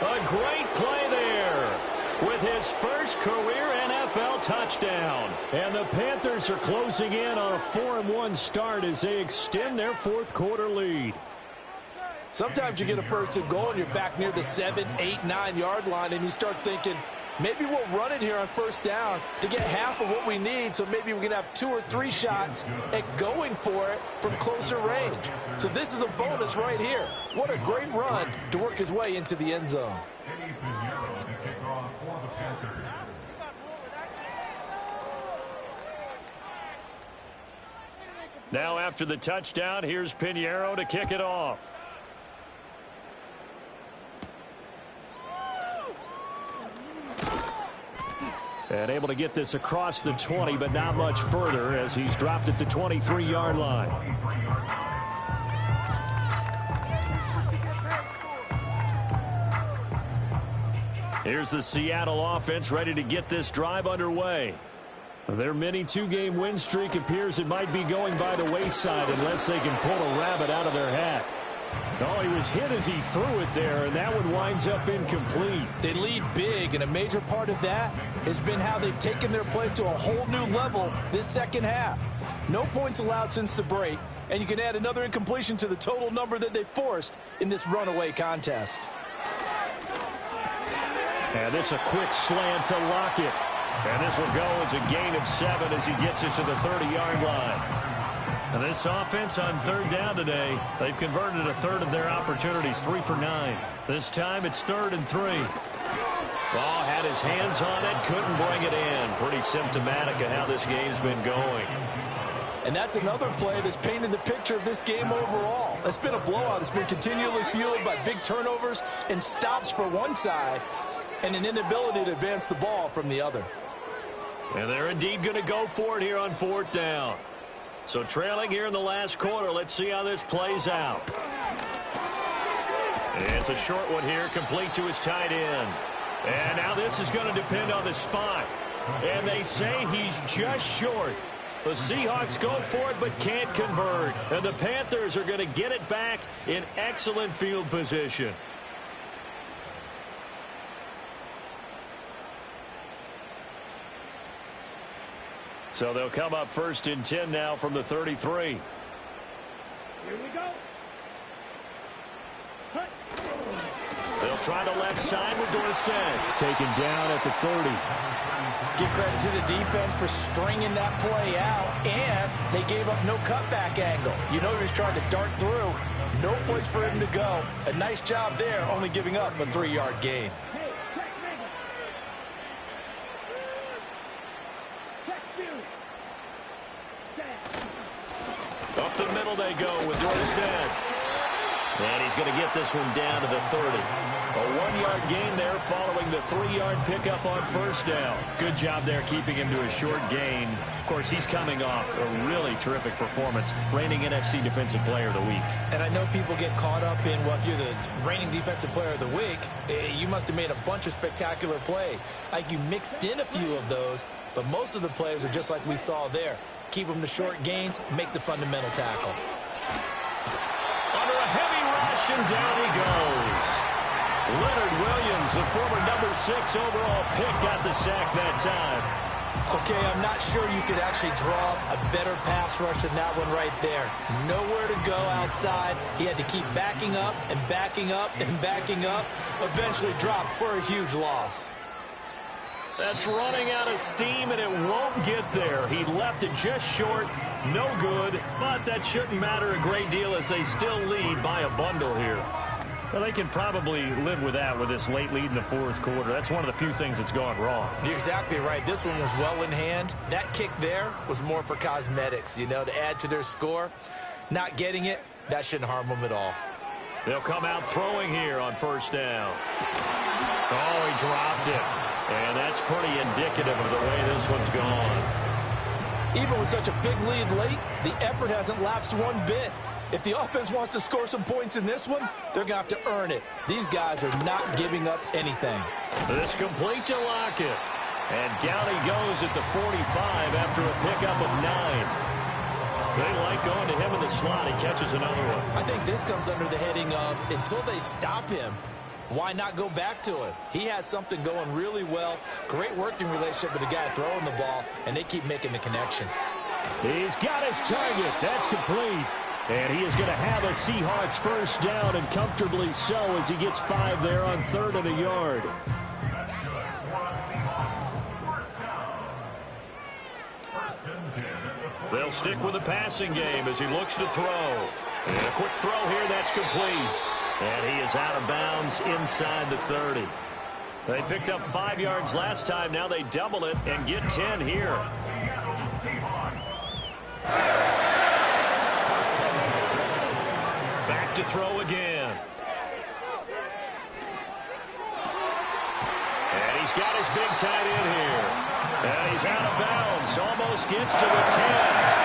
A great play there with his first career NFL touchdown.
And the Panthers are closing in on a 4-1 start as they extend their 4th quarter lead.
Sometimes you get a 1st and goal and you're back near the 7, 8, 9-yard line and you start thinking, maybe we'll run it here on 1st down to get half of what we need, so maybe we can have 2 or 3 shots at going for it from closer range. So this is a bonus right here. What a great run to work his way into the end zone.
Now after the touchdown, here's Pinheiro to kick it off.
And able to get this across the 20, but not much further as he's dropped at the 23-yard line.
Here's the Seattle offense ready to get this drive underway.
Their mini 2-game win streak appears it might be going by the wayside unless they can pull a rabbit out of their hat. Oh, he was hit as he threw it there, and that one winds up incomplete.
They lead big, and a major part of that has been how they've taken their play to a whole new level this second half. No points allowed since the break, and you can add another incompletion to the total number that they forced in this runaway contest.
And this a quick slant to Lockett.
And this will go as a gain of 7 as he gets it to the 30-yard line. And this offense on 3rd down today, they've converted a 1/3 of their opportunities, 3 for 9. This time it's 3rd and 3. Ball had his hands on it, couldn't bring it in. Pretty symptomatic of how this game's been going.
And that's another play that's painted the picture of this game overall. It's been a blowout. It's been continually fueled by big turnovers and stops for one side and an inability to advance the ball from the other.
And they're indeed going to go for it here on 4th down. So trailing here in the last quarter, let's see how this plays out. And it's a short one here, complete to his tight end. And now this is going to depend on the spot. And they say he's just short. The Seahawks go for it but can't convert. And the Panthers are going to get it back in excellent field position. So they'll come up 1st and 10 now from the 33.
Here we go.
They'll try the left side with Dorsett.
Taken down at the 30.
Give credit to the defense for stringing that play out, and they gave up no cutback angle. You know he was trying to dart through. No place for him to go. A nice job there, only giving up a 3-yard gain.
Up the middle they go with Dorsett. And he's going to get this one down to the 30. A 1-yard gain there following the 3-yard pickup on 1st down. Good job there keeping him to a short gain. Of course, he's coming off a really terrific performance, reigning NFC Defensive Player of the Week.
And I know people get caught up in, well, if you're the reigning Defensive Player of the Week, you must have made a bunch of spectacular plays. Like you mixed in a few of those, but most of the plays are just like we saw there. Keep them to short gains, make the fundamental tackle.
Under a heavy rush, and down he goes. Leonard Williams, the former #6 overall pick, got the sack that time.
Okay, I'm not sure you could actually draw a better pass rush than that one right there. Nowhere to go outside. He had to keep backing up and backing up and backing up. Eventually dropped for a huge loss.
That's running out of steam, and it won't get there. He left it just short. No good, but that shouldn't matter a great deal as they still lead by a bundle here. Well, they can probably live with that with this late lead in the fourth quarter. That's one of the few things that's gone wrong.
You're exactly right. This one was well in hand. That kick there was more for cosmetics, you know, to add to their score. Not getting it, that shouldn't harm them at all.
They'll come out throwing here on first down. Oh, he dropped it. And that's pretty indicative of the way this one's gone.
Even with such a big lead late, the effort hasn't lapsed one bit. If the offense wants to score some points in this one, they're going to have to earn it. These guys are not giving up anything.
This complete to Lockett. And down he goes at the 45 after a pickup of 9. They like going to him in the slot. He catches another one.
I think this comes under the heading of until they stop him, why not go back to him? He has something going really well. Great working relationship with the guy throwing the ball, and they keep making the connection.
He's got his target. That's complete. And he is going to have a Seahawks first down, and comfortably so as he gets 5 there on 3rd and a yard. They'll stick with the passing game as he looks to throw. And a quick throw here, that's complete. And he is out of bounds inside the 30. They picked up 5 yards last time. Now they double it and get 10 here. Back to throw again. And he's got his big tight end here. And he's out of bounds. Almost gets to the 10.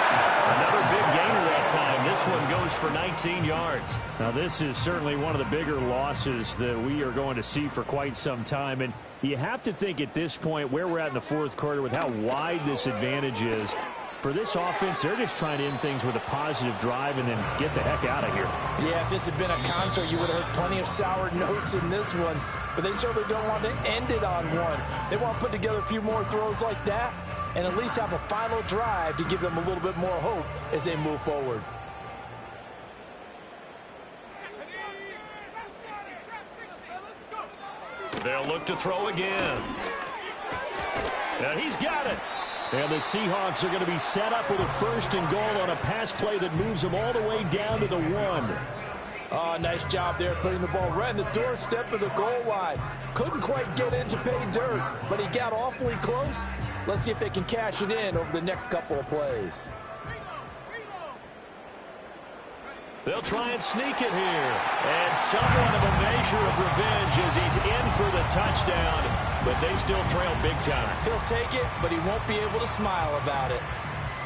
Another big gainer that time. This one goes for 19 yards. Now, this is certainly one of the bigger losses that we are going to see for quite some time. And you have to think at this point where we're at in the fourth quarter with how wide this advantage is. For this offense, they're just trying to end things with a positive drive and then get the heck out of here.
Yeah, if this had been a contra, you would have heard plenty of sour notes in this one. But they certainly don't want to end it on one. They want to put together a few more throws like that and at least have a final drive to give them a little bit more hope as they move forward.
They'll look to throw again. And he's got it. And the Seahawks are going to be set up with a 1st and goal on a pass play that moves them all the way down to the 1.
Oh, nice job there putting the ball right in the doorstep of the goal line. Couldn't quite get in to pay dirt, but he got awfully close. Let's see if they can cash it in over the next couple of plays.
They'll try and sneak it here. And somewhat of a measure of revenge as he's in for the touchdown. But they still trail big time.
He'll take it, but he won't be able to smile about it.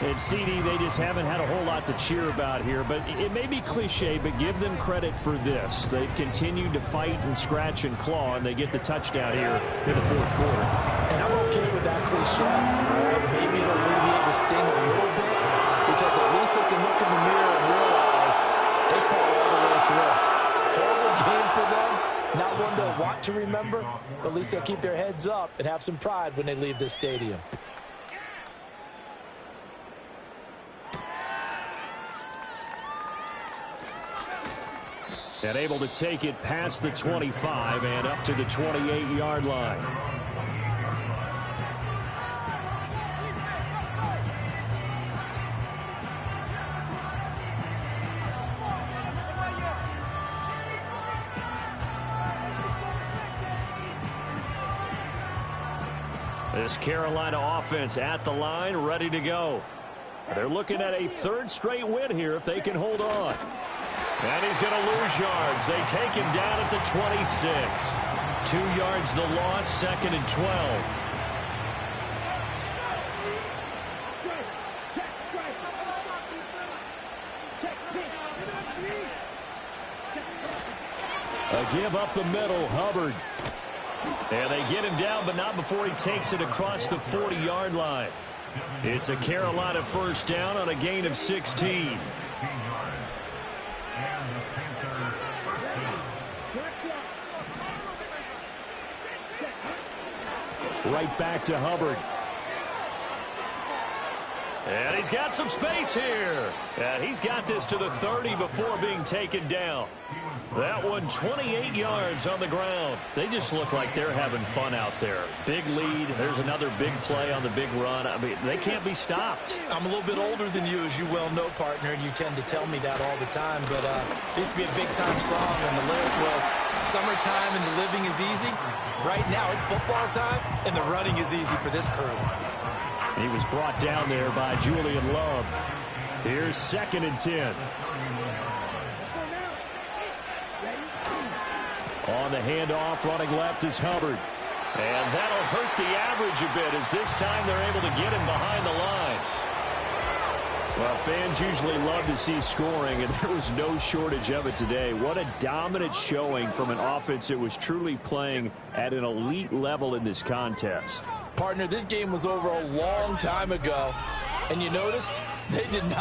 And CD, they just haven't had a whole lot to cheer about here. But it may be cliche, but give them credit for this. They've continued to fight and scratch and claw, and they get the touchdown here in the fourth quarter.
And I'm okay with that cliche. All right, maybe it'll alleviate the sting a little bit because at least they can look in the mirror and realize they fought all the way through. Horrible game for them. Not one they'll want to remember, but at least they'll keep their heads up and have some pride when they leave this stadium.
And able to take it past the 25 and up to the 28-yard line. This Carolina offense at the line, ready to go. They're looking at a 3rd straight win here if they can hold on. And he's going to lose yards. They take him down at the 26. 2 yards the loss, 2nd and 12. A give up the middle, Hubbard. And they get him down, but not before he takes it across the 40-yard line. It's a Carolina 1st down on a gain of 16. Right back to Hubbard. And he's got some space here. And he's got this to the 30 before being taken down. That one 28 yards on the ground. They just look like they're having fun out there. Big lead. There's another big play on the big run. I mean, they can't be stopped.
I'm a little bit older than you, as you well know, partner, and you tend to tell me that all the time. But it used to be a big-time song, and the lyric was, summertime and the living is easy. Right now, it's football time, and the running is easy for this crew.
He was brought down there by Julian Love. Here's 2nd and 10. On the handoff, running left is Hubbard. And that'll hurt the average a bit as this time they're able to get him behind the line. Well, fans usually love to see scoring, and there was no shortage of it today. What a dominant showing from an offense that was truly playing at an elite level in this contest.
Partner, this game was over a long time ago. And you noticed they did not